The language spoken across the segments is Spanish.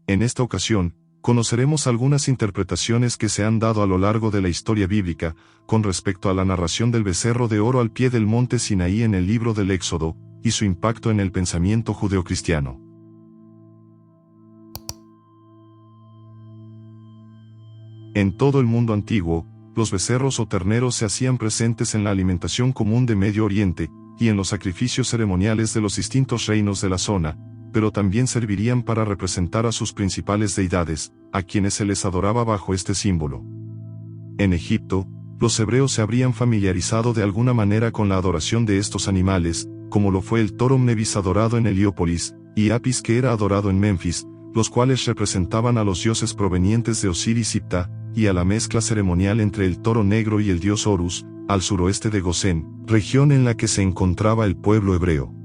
En esta ocasión, conoceremos algunas interpretaciones que se han dado a lo largo de la historia bíblica, con respecto a la narración del becerro de oro al pie del monte Sinaí en el libro del Éxodo, y su impacto en el pensamiento judeocristiano. En todo el mundo antiguo, los becerros o terneros se hacían presentes en la alimentación común de Medio Oriente, y en los sacrificios ceremoniales de los distintos reinos de la zona, pero también servirían para representar a sus principales deidades, a quienes se les adoraba bajo este símbolo. En Egipto, los hebreos se habrían familiarizado de alguna manera con la adoración de estos animales, como lo fue el toro Mnevis adorado en Heliópolis, y Apis que era adorado en Memphis, los cuales representaban a los dioses provenientes de Osiris y Ptah, y a la mezcla ceremonial entre el toro negro y el dios Horus, al suroeste de Gosén, región en la que se encontraba el pueblo hebreo.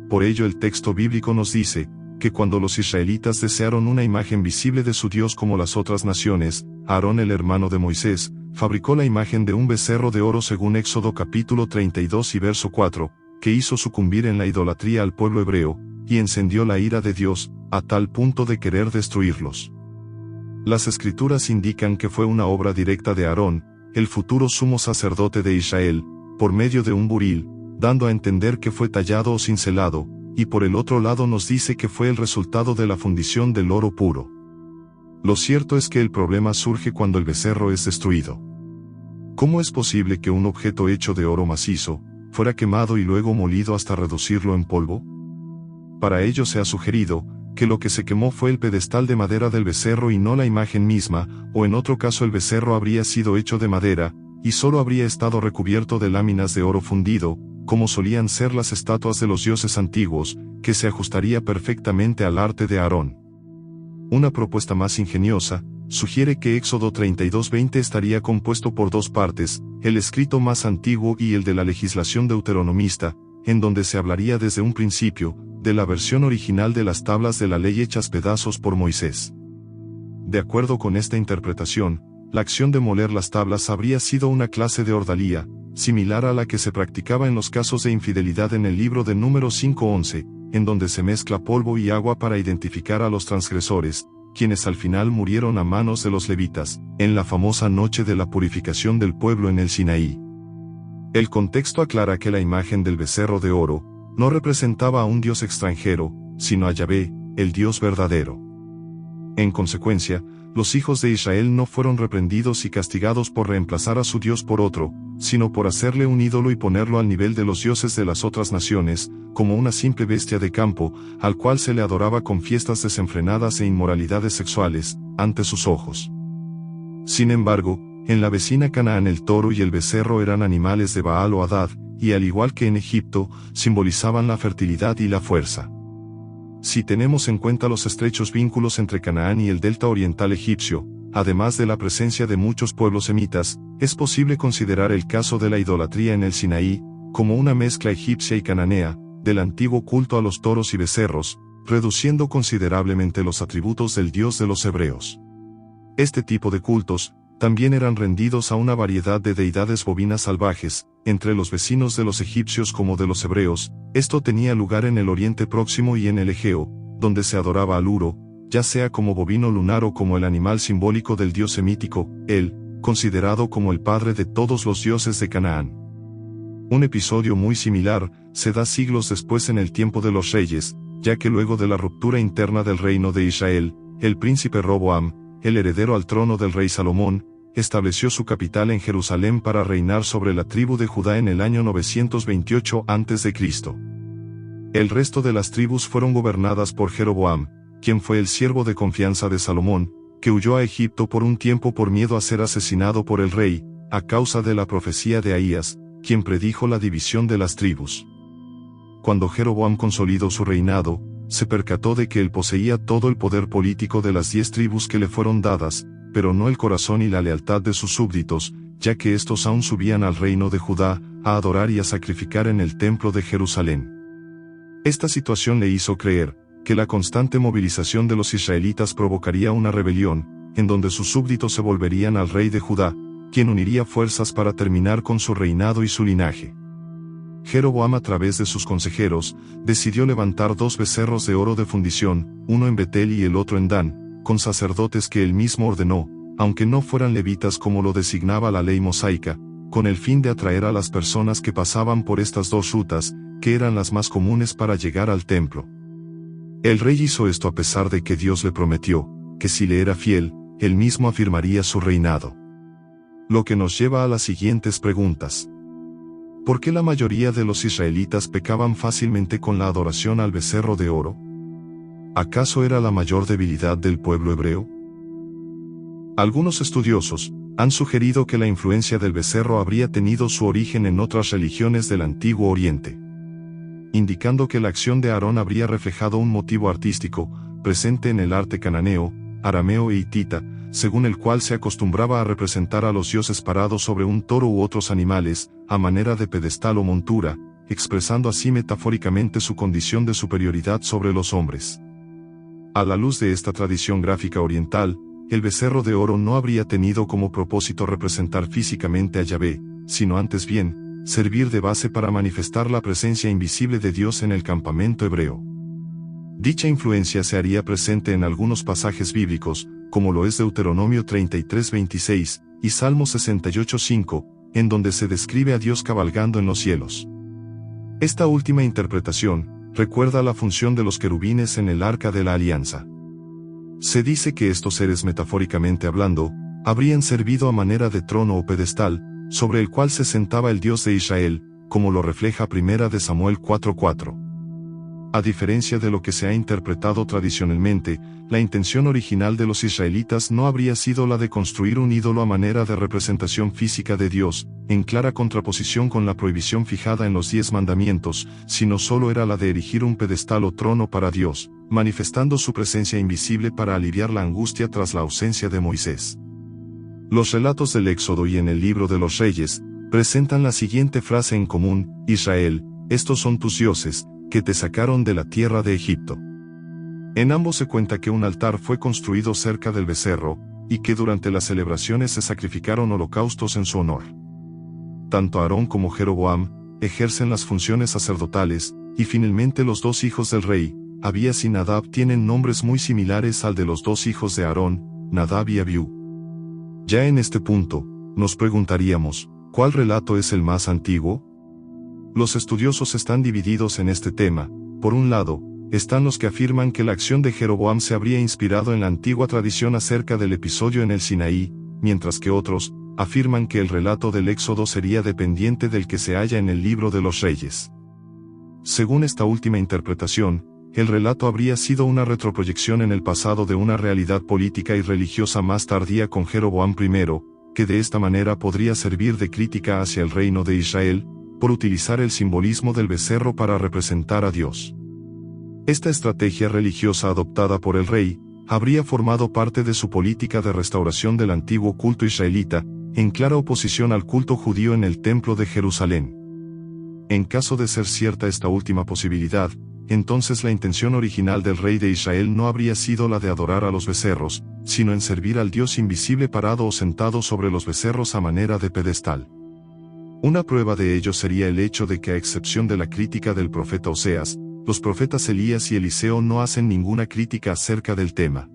Por ello el texto bíblico nos dice, que cuando los israelitas desearon una imagen visible de su Dios como las otras naciones, Aarón el hermano de Moisés, fabricó la imagen de un becerro de oro según Éxodo capítulo 32 y verso 4, que hizo sucumbir en la idolatría al pueblo hebreo, y encendió la ira de Dios, a tal punto de querer destruirlos. Las escrituras indican que fue una obra directa de Aarón, el futuro sumo sacerdote de Israel, por medio de un buril, dando a entender que fue tallado o cincelado, y por el otro lado nos dice que fue el resultado de la fundición del oro puro. Lo cierto es que el problema surge cuando el becerro es destruido. ¿Cómo es posible que un objeto hecho de oro macizo fuera quemado y luego molido hasta reducirlo en polvo? Para ello se ha sugerido que lo que se quemó fue el pedestal de madera del becerro y no la imagen misma, o en otro caso el becerro habría sido hecho de madera, y solo habría estado recubierto de láminas de oro fundido, como solían ser las estatuas de los dioses antiguos, que se ajustaría perfectamente al arte de Aarón. Una propuesta más ingeniosa sugiere que Éxodo 32:20 estaría compuesto por dos partes, el escrito más antiguo y el de la legislación deuteronomista, en donde se hablaría desde un principio de la versión original de las tablas de la ley hechas pedazos por Moisés. De acuerdo con esta interpretación, la acción de moler las tablas habría sido una clase de ordalía, similar a la que se practicaba en los casos de infidelidad en el libro de Números 5:11, en donde se mezcla polvo y agua para identificar a los transgresores, quienes al final murieron a manos de los levitas, en la famosa noche de la purificación del pueblo en el Sinaí. El contexto aclara que la imagen del becerro de oro no representaba a un dios extranjero, sino a Yahvé, el Dios verdadero. En consecuencia, los hijos de Israel no fueron reprendidos y castigados por reemplazar a su Dios por otro, sino por hacerle un ídolo y ponerlo al nivel de los dioses de las otras naciones, como una simple bestia de campo, al cual se le adoraba con fiestas desenfrenadas e inmoralidades sexuales, ante sus ojos. Sin embargo, en la vecina Canaán el toro y el becerro eran animales de Baal o Hadad, y al igual que en Egipto, simbolizaban la fertilidad y la fuerza. Si tenemos en cuenta los estrechos vínculos entre Canaán y el delta oriental egipcio, además de la presencia de muchos pueblos semitas, es posible considerar el caso de la idolatría en el Sinaí, como una mezcla egipcia y cananea, del antiguo culto a los toros y becerros, reduciendo considerablemente los atributos del Dios de los hebreos. Este tipo de cultos también eran rendidos a una variedad de deidades bovinas salvajes, entre los vecinos de los egipcios como de los hebreos. Esto tenía lugar en el Oriente Próximo y en el Egeo, donde se adoraba al Uro, ya sea como bovino lunar o como el animal simbólico del dios semítico, El, considerado como el padre de todos los dioses de Canaán. Un episodio muy similar se da siglos después en el tiempo de los reyes, ya que luego de la ruptura interna del reino de Israel, el príncipe Roboam, el heredero al trono del rey Salomón, estableció su capital en Jerusalén para reinar sobre la tribu de Judá en el año 928 a.C. El resto de las tribus fueron gobernadas por Jeroboam, quien fue el siervo de confianza de Salomón, que huyó a Egipto por un tiempo por miedo a ser asesinado por el rey, a causa de la profecía de Ahías, quien predijo la división de las tribus. Cuando Jeroboam consolidó su reinado, se percató de que él poseía todo el poder político de las 10 tribus que le fueron dadas, pero no el corazón y la lealtad de sus súbditos, ya que estos aún subían al reino de Judá, a adorar y a sacrificar en el templo de Jerusalén. Esta situación le hizo creer que la constante movilización de los israelitas provocaría una rebelión, en donde sus súbditos se volverían al rey de Judá, quien uniría fuerzas para terminar con su reinado y su linaje. Jeroboam, a través de sus consejeros, decidió levantar 2 becerros de oro de fundición, uno en Betel y el otro en Dan, con sacerdotes que él mismo ordenó, aunque no fueran levitas como lo designaba la ley mosaica, con el fin de atraer a las personas que pasaban por estas 2 rutas, que eran las más comunes para llegar al templo. El rey hizo esto a pesar de que Dios le prometió, que si le era fiel, él mismo afirmaría su reinado. Lo que nos lleva a las siguientes preguntas. ¿Por qué la mayoría de los israelitas pecaban fácilmente con la adoración al becerro de oro? ¿Acaso era la mayor debilidad del pueblo hebreo? Algunos estudiosos han sugerido que la influencia del becerro habría tenido su origen en otras religiones del Antiguo Oriente, indicando que la acción de Aarón habría reflejado un motivo artístico, presente en el arte cananeo, arameo e hitita, según el cual se acostumbraba a representar a los dioses parados sobre un toro u otros animales, a manera de pedestal o montura, expresando así metafóricamente su condición de superioridad sobre los hombres. A la luz de esta tradición gráfica oriental, el becerro de oro no habría tenido como propósito representar físicamente a Yahvé, sino antes bien, servir de base para manifestar la presencia invisible de Dios en el campamento hebreo. Dicha influencia se haría presente en algunos pasajes bíblicos, como lo es Deuteronomio 33:26 y Salmo 68:5, en donde se describe a Dios cabalgando en los cielos. Esta última interpretación recuerda la función de los querubines en el Arca de la Alianza. Se dice que estos seres, metafóricamente hablando, habrían servido a manera de trono o pedestal, sobre el cual se sentaba el Dios de Israel, como lo refleja 1 Samuel 4:4. A diferencia de lo que se ha interpretado tradicionalmente, la intención original de los israelitas no habría sido la de construir un ídolo a manera de representación física de Dios, en clara contraposición con la prohibición fijada en los 10 mandamientos, sino solo era la de erigir un pedestal o trono para Dios, manifestando su presencia invisible para aliviar la angustia tras la ausencia de Moisés. Los relatos del Éxodo y en el libro de los Reyes presentan la siguiente frase en común: Israel, estos son tus dioses, que te sacaron de la tierra de Egipto. En ambos se cuenta que un altar fue construido cerca del becerro, y que durante las celebraciones se sacrificaron holocaustos en su honor. Tanto Aarón como Jeroboam ejercen las funciones sacerdotales, y finalmente los 2 hijos del rey, Abías y Nadab, tienen nombres muy similares al de los 2 hijos de Aarón, Nadab y Abiú. Ya en este punto, nos preguntaríamos, ¿cuál relato es el más antiguo? Los estudiosos están divididos en este tema. Por un lado, están los que afirman que la acción de Jeroboam se habría inspirado en la antigua tradición acerca del episodio en el Sinaí, mientras que otros afirman que el relato del Éxodo sería dependiente del que se halla en el libro de los Reyes. Según esta última interpretación, el relato habría sido una retroproyección en el pasado de una realidad política y religiosa más tardía con Jeroboam I, que de esta manera podría servir de crítica hacia el reino de Israel, por utilizar el simbolismo del becerro para representar a Dios. Esta estrategia religiosa adoptada por el rey habría formado parte de su política de restauración del antiguo culto israelita, en clara oposición al culto judío en el Templo de Jerusalén. En caso de ser cierta esta última posibilidad, entonces la intención original del rey de Israel no habría sido la de adorar a los becerros, sino en servir al Dios invisible parado o sentado sobre los becerros a manera de pedestal. Una prueba de ello sería el hecho de que, a excepción de la crítica del profeta Oseas, los profetas Elías y Eliseo no hacen ninguna crítica acerca del tema.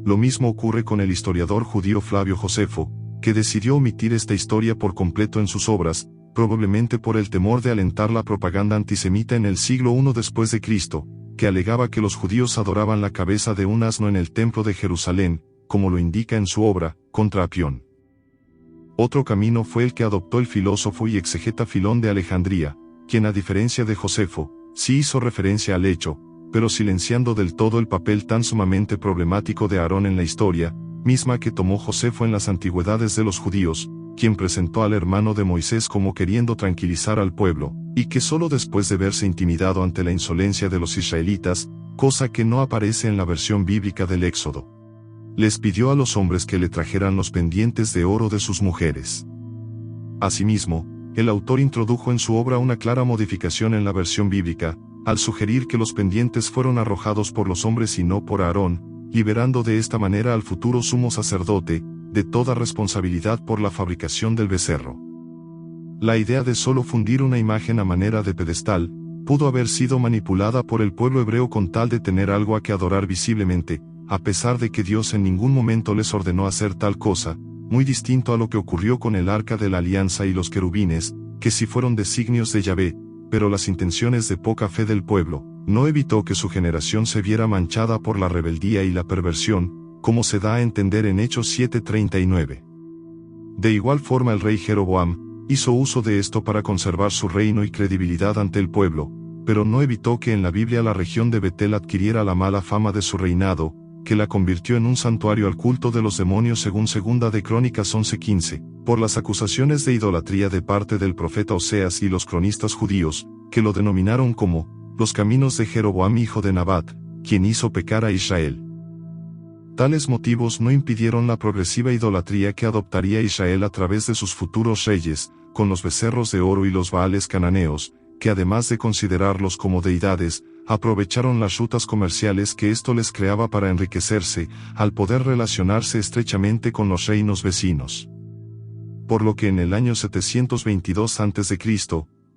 Lo mismo ocurre con el historiador judío Flavio Josefo, que decidió omitir esta historia por completo en sus obras, probablemente por el temor de alentar la propaganda antisemita en el siglo I después de Cristo, que alegaba que los judíos adoraban la cabeza de un asno en el templo de Jerusalén, como lo indica en su obra, Contra Apión. Otro camino fue el que adoptó el filósofo y exegeta Filón de Alejandría, quien, a diferencia de Josefo, sí hizo referencia al hecho, pero silenciando del todo el papel tan sumamente problemático de Aarón en la historia, misma que tomó Josefo en las antigüedades de los judíos, quien presentó al hermano de Moisés como queriendo tranquilizar al pueblo, y que solo después de verse intimidado ante la insolencia de los israelitas, cosa que no aparece en la versión bíblica del Éxodo, les pidió a los hombres que le trajeran los pendientes de oro de sus mujeres. Asimismo, el autor introdujo en su obra una clara modificación en la versión bíblica, al sugerir que los pendientes fueron arrojados por los hombres y no por Aarón, liberando de esta manera al futuro sumo sacerdote de toda responsabilidad por la fabricación del becerro. La idea de solo fundir una imagen a manera de pedestal, pudo haber sido manipulada por el pueblo hebreo con tal de tener algo a que adorar visiblemente, a pesar de que Dios en ningún momento les ordenó hacer tal cosa, muy distinto a lo que ocurrió con el Arca de la Alianza y los querubines, que sí fueron designios de Yahvé, pero las intenciones de poca fe del pueblo, no evitó que su generación se viera manchada por la rebeldía y la perversión, como se da a entender en Hechos 7:39. De igual forma el rey Jeroboam hizo uso de esto para conservar su reino y credibilidad ante el pueblo, pero no evitó que en la Biblia la región de Betel adquiriera la mala fama de su reinado, que la convirtió en un santuario al culto de los demonios según Segunda de Crónicas 11:15, por las acusaciones de idolatría de parte del profeta Oseas y los cronistas judíos, que lo denominaron como los caminos de Jeroboam hijo de Nabat, quien hizo pecar a Israel. Tales motivos no impidieron la progresiva idolatría que adoptaría Israel a través de sus futuros reyes, con los becerros de oro y los baales cananeos, que además de considerarlos como deidades, aprovecharon las rutas comerciales que esto les creaba para enriquecerse, al poder relacionarse estrechamente con los reinos vecinos. Por lo que en el año 722 a.C.,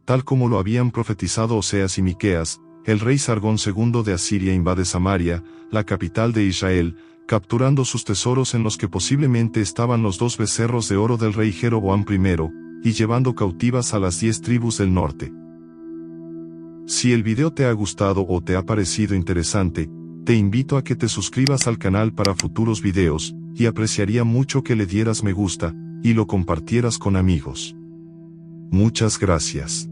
tal como lo habían profetizado Oseas y Miqueas, el rey Sargón II de Asiria invade Samaria, la capital de Israel, capturando sus tesoros en los que posiblemente estaban los 2 becerros de oro del rey Jeroboam I, y llevando cautivas a las 10 tribus del norte. Si el video te ha gustado o te ha parecido interesante, te invito a que te suscribas al canal para futuros videos, y apreciaría mucho que le dieras me gusta, y lo compartieras con amigos. Muchas gracias.